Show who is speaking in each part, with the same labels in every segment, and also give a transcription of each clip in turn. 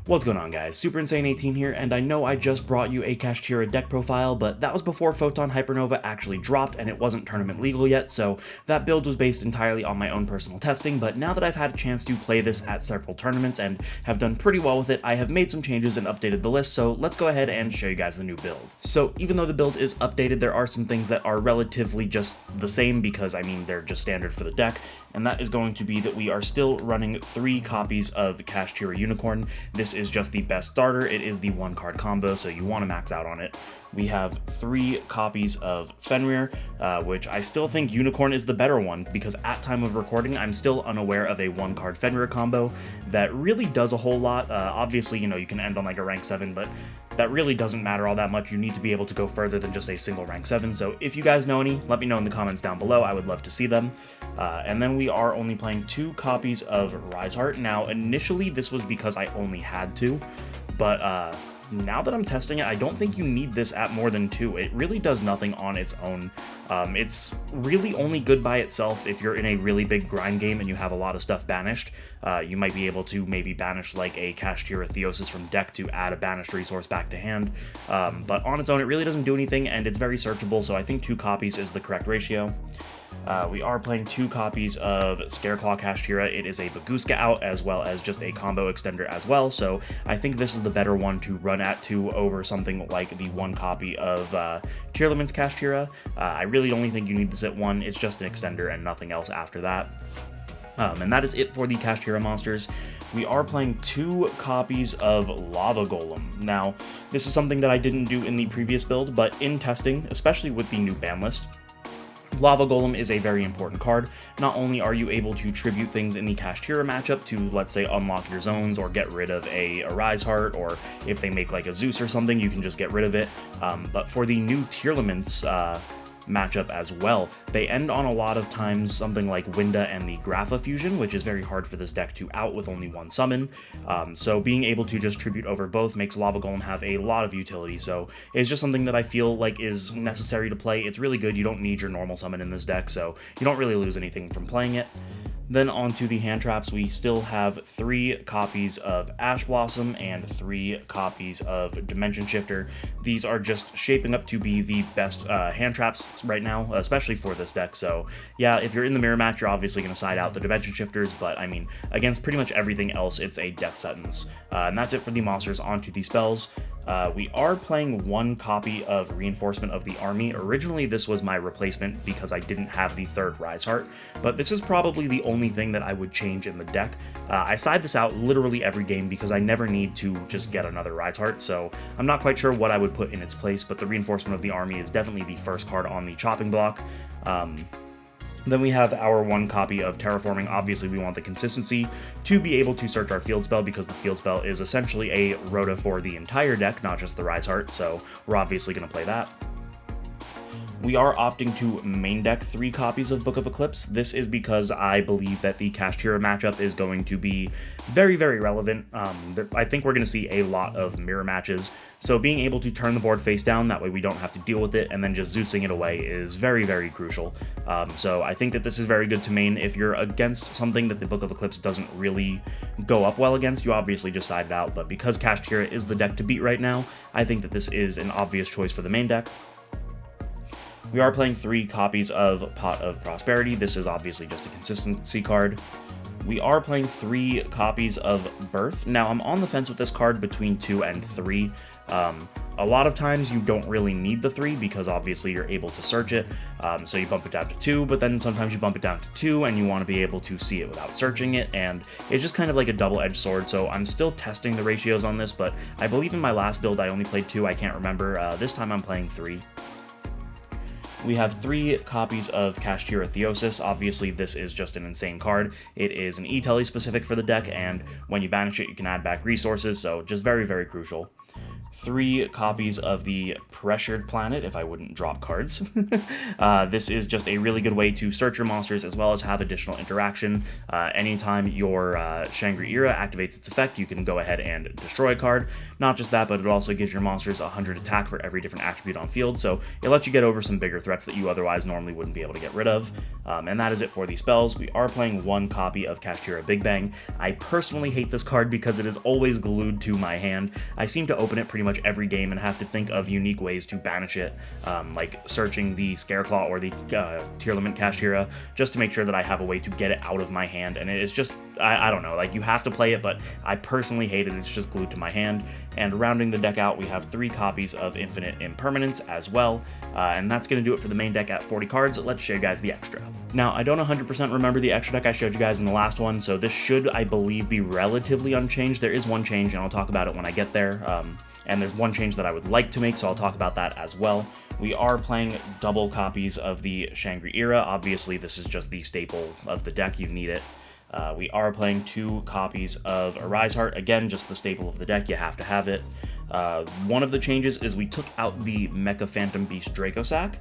Speaker 1: What's going on, guys? Super Insane 18 here, and I know I just brought you a Kashtira deck profile, but that was before Photon Hypernova actually dropped and it wasn't tournament legal yet, so that build was based entirely on my own personal testing. But now that I've had a chance to play this at several tournaments and have done pretty well with it, I have made some changes and updated the list, so let's go ahead and show you guys the new build. So even though the build is updated, there are some things that are relatively just the same because, I mean, they're just standard for the deck, and that is going to be that we are still running 3 copies of Kashtira Unicorn. This is just the best starter. It is the 1-card combo, so you want to max out on it. We have 3 copies of Fenrir, which I still think Unicorn is the better one, because at time of recording, I'm still unaware of a 1-card Fenrir combo that really does a whole lot. Obviously, you know, you can end on like a rank 7, but that really doesn't matter all that much. You need to be able to go further than just a single rank 7, so if you guys know any, let me know in the comments down below. I would love to see them. And then we are only playing 2 copies of Riseheart. Now, initially, this was because I only had 2, but now that I'm testing it, I don't think you need this at more than 2. It really does nothing on its own. It's really only good by itself if you're in a really big grind game and you have a lot of stuff banished. You might be able to maybe banish like a Kashtira Theosis from deck to add a banished resource back to hand. But on its own, it really doesn't do anything, and it's very searchable, so I think 2 copies is the correct ratio. We are playing 2 copies of Scareclaw Kashtira. It is a Baguska out as well as just a combo extender as well, so I think this is the better one to run at 2 over something like the 1 copy of Tearlament's Kashtira. I really only think you need this at 1. It's just an extender and nothing else after that. And that is it for the Kashtira monsters. We are playing 2 copies of Lava Golem. Now, this is something that I didn't do in the previous build, but in testing, especially with the new ban list, Lava Golem is a very important card. Not only are you able to tribute things in the Kashtira matchup to, let's say, unlock your zones or get rid of a Riseheart, or if they make like a Zeus or something, you can just get rid of it. But for the new Tearlament's matchup as well, they end on a lot of times something like Winda and the Grapha fusion, which is very hard for this deck to out with only 1 summon. So being able to just tribute over both makes Lava Golem have a lot of utility, so it's just something that I feel like is necessary to play. It's really good. You don't need your normal summon in this deck, so you don't really lose anything from playing it. Then on to the hand traps, we still have 3 copies of Ash Blossom and 3 copies of Dimension Shifter. These are just shaping up to be the best hand traps right now, especially for this deck. So yeah, if you're in the mirror match, you're obviously going to side out the Dimension Shifters, but I mean, against pretty much everything else, it's a death sentence. And that's it for the monsters. On to the spells. We are playing 1 copy of Reinforcement of the Army. Originally, this was my replacement because I didn't have the 3rd Riseheart, but this is probably the only thing that I would change in the deck. I side this out literally every game because I never need to just get another Riseheart, so I'm not quite sure what I would put in its place, but the Reinforcement of the Army is definitely the first card on the chopping block. Then we have our 1 copy of Terraforming. Obviously, we want the consistency to be able to search our field spell because the field spell is essentially a rota for the entire deck, not just the Riseheart, so we're obviously going to play that. We are opting to main deck 3 copies of Book of Eclipse. This is because I believe that the Kashtira matchup is going to be very, very relevant. I think we're going to see a lot of mirror matches, so being able to turn the board face down, that way we don't have to deal with it, and then just Zeusing it away is very, very crucial. So I think that this is very good to main. If you're against something that the Book of Eclipse doesn't really go up well against, you obviously just side it out, but because Kashtira is the deck to beat right now, I think that this is an obvious choice for the main deck. We are playing 3 copies of Pot of Prosperity. This is obviously just a consistency card. We are playing 3 copies of Birth. Now, I'm on the fence with this card between 2 and 3. A lot of times you don't really need the 3 because obviously you're able to search it, so you bump it down to 2, but then sometimes you bump it down to 2 and you want to be able to see it without searching it, and it's just kind of like a double-edged sword, so I'm still testing the ratios on this, but I believe in my last build I only played 2, I can't remember. This time I'm playing 3. We have 3 copies of Kashtira Theosis. Obviously, this is just an insane card. It is an E-Telly specific for the deck, and when you banish it, you can add back resources, so just very, very crucial. 3 copies of the Pressured Planet, if I wouldn't drop cards. This is just a really good way to search your monsters as well as have additional interaction. Anytime your Shangri-Ira activates its effect, you can go ahead and destroy a card. Not just that, but it also gives your monsters 100 attack for every different attribute on field, so it lets you get over some bigger threats that you otherwise normally wouldn't be able to get rid of. And that is it for the spells. We are playing 1 copy of Kashtira Big Bang. I personally hate this card because it is always glued to my hand. I seem to open it pretty much every game and have to think of unique ways to banish it, like searching the Scareclaw or the Tier Limit Kashtira, just to make sure that I have a way to get it out of my hand. And it is just, I don't know, like, you have to play it, but I personally hate it. It's just glued to my hand. And rounding the deck out, we have 3 copies of Infinite Impermanence as well, and that's going to do it for the main deck at 40 cards. Let's show you guys the extra. Now, I don't 100% remember the extra deck I showed you guys in the last one, so this should, I believe, be relatively unchanged. There is one change, and I'll talk about it when I get there, and there's one change that I would like to make, so I'll talk about that as well. We are playing double copies of the Shangri-Ira. Obviously, this is just the staple of the deck. You need it. We are playing 2 copies of Arise Heart. Again, just the staple of the deck. You have to have it. One of the changes is we took out the Mecha Phantom Beast Dracosac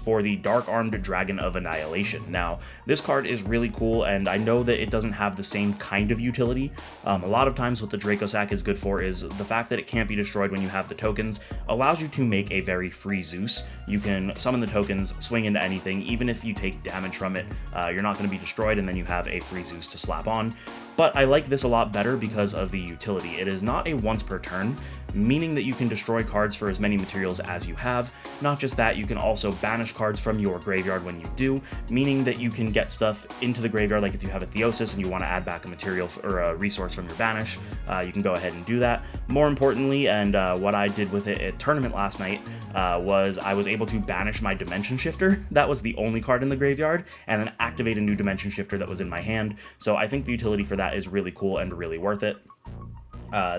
Speaker 1: for the Dark Armed Dragon of Annihilation. Now, this card is really cool, and I know that it doesn't have the same kind of utility. A lot of times what the Dracosac is good for is the fact that it can't be destroyed when you have the tokens allows you to make a very free Zeus. You can summon the tokens, swing into anything. Even if you take damage from it, you're not going to be destroyed, and then you have a free Zeus to slap on. But I like this a lot better because of the utility. It is not a once per turn, meaning that you can destroy cards for as many materials as you have. Not just that, you can also banish cards from your graveyard when you do, meaning that you can get stuff into the graveyard, like if you have a Theosis and you want to add back a material or a resource from your banish, you can go ahead and do that. More importantly, and what I did with it at tournament last night, was I was able to banish my Dimension Shifter. That was the only card in the graveyard, and then activate a new Dimension Shifter that was in my hand. So I think the utility for that is really cool and really worth it.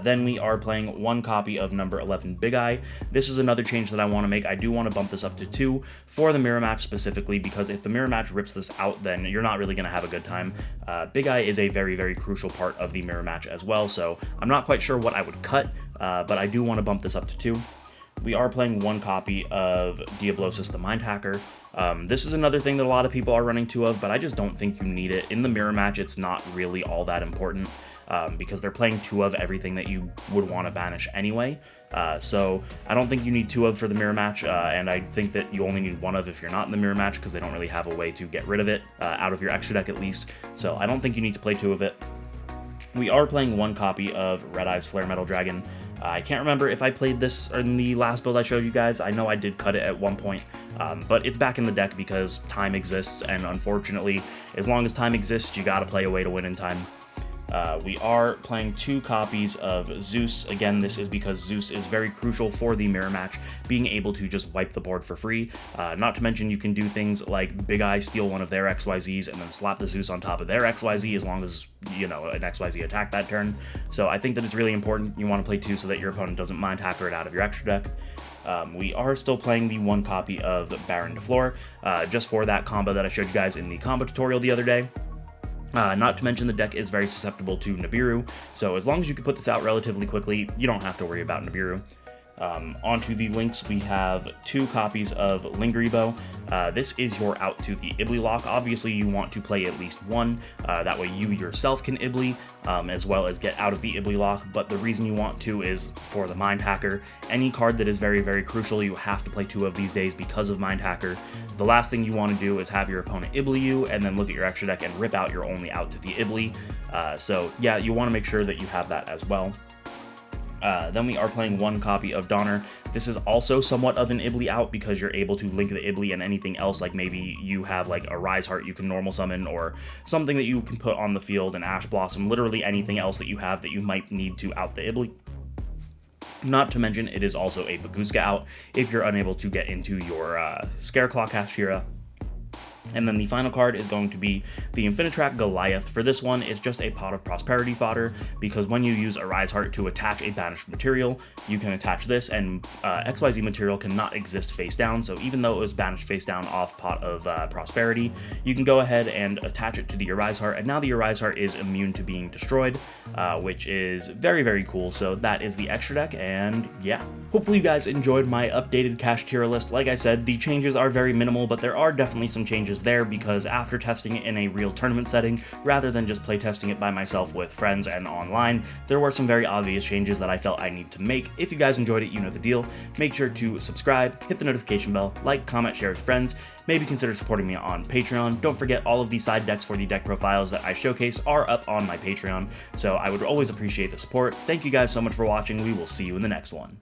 Speaker 1: Then we are playing 1 copy of number 11 Big Eye. This is another change that I want to make. I do want to bump this up to 2 for the mirror match specifically, because if the mirror match rips this out, then you're not really going to have a good time. Big Eye is a very, very crucial part of the mirror match as well, so I'm not quite sure what I would cut, but I do want to bump this up to 2. We are playing 1 copy of Diablosis the Mind Hacker. This is another thing that a lot of people are running 2 of, but I just don't think you need it. In the mirror match, it's not really all that important, because they're playing 2 of everything that you would want to banish anyway. So I don't think you need 2 of for the mirror match, and I think that you only need 1 of if you're not in the mirror match, because they don't really have a way to get rid of it, out of your extra deck at least. So I don't think you need to play 2 of it. We are playing 1 copy of Red Eye's Flare Metal Dragon. I can't remember if I played this in the last build I showed you guys. I know I did cut it at one point, but it's back in the deck because time exists, and unfortunately, as long as time exists, you gotta play a way to win in time. We are playing 2 copies of Zeus. Again, this is because Zeus is very crucial for the mirror match, being able to just wipe the board for free. Not to mention you can do things like Big Eye steal one of their XYZs and then slap the Zeus on top of their XYZ as long as, you know, an XYZ attack that turn. So I think that it's really important. You want to play 2 so that your opponent doesn't mind hacker it out of your extra deck. We are still playing the 1 copy of Baron de Flor, just for that combo that I showed you guys in the combo tutorial the other day. Not to mention the deck is very susceptible to Nibiru, so as long as you can put this out relatively quickly, you don't have to worry about Nibiru. Onto the links, we have 2 copies of Lingeribo. This is your out to the Ibly lock. Obviously, you want to play at least 1, that way you yourself can Ibly, as well as get out of the Ibly lock, but the reason you want to is for the Mind Hacker. Any card that is very, very crucial, you have to play 2 of these days because of Mind Hacker. The last thing you want to do is have your opponent Ibly you, and then look at your extra deck and rip out your only out to the Ibly. So yeah, you want to make sure that you have that as well. Then we are playing 1 copy of Donner. This is also somewhat of an Ibly out because you're able to link the Ibly and anything else, like maybe you have like a Rise Heart you can normal summon, or something that you can put on the field, an Ash Blossom, literally anything else that you have that you might need to out the Ibly. Not to mention, it is also a Baguska out if you're unable to get into your Scareclaw Kashtira. And then the final card is going to be the Infinitrack Goliath. For this one, it's just a pot of prosperity fodder, because when you use a Rise Heart to attach a banished material, you can attach this, and XYZ material cannot exist face down, so even though it was banished face down off pot of prosperity, you can go ahead and attach it to the Rise Heart, and now the Rise Heart is immune to being destroyed, which is very, very cool. So that is the extra deck, and yeah. Hopefully you guys enjoyed my updated Kashtira list. Like I said, the changes are very minimal, but there are definitely some changes there, because after testing it in a real tournament setting, rather than just playtesting it by myself with friends and online, there were some very obvious changes that I felt I need to make. If you guys enjoyed it, you know the deal. Make sure to subscribe, hit the notification bell, like, comment, share with friends, maybe consider supporting me on Patreon. Don't forget, all of the side decks for the deck profiles that I showcase are up on my Patreon, so I would always appreciate the support. Thank you guys so much for watching. We will see you in the next one.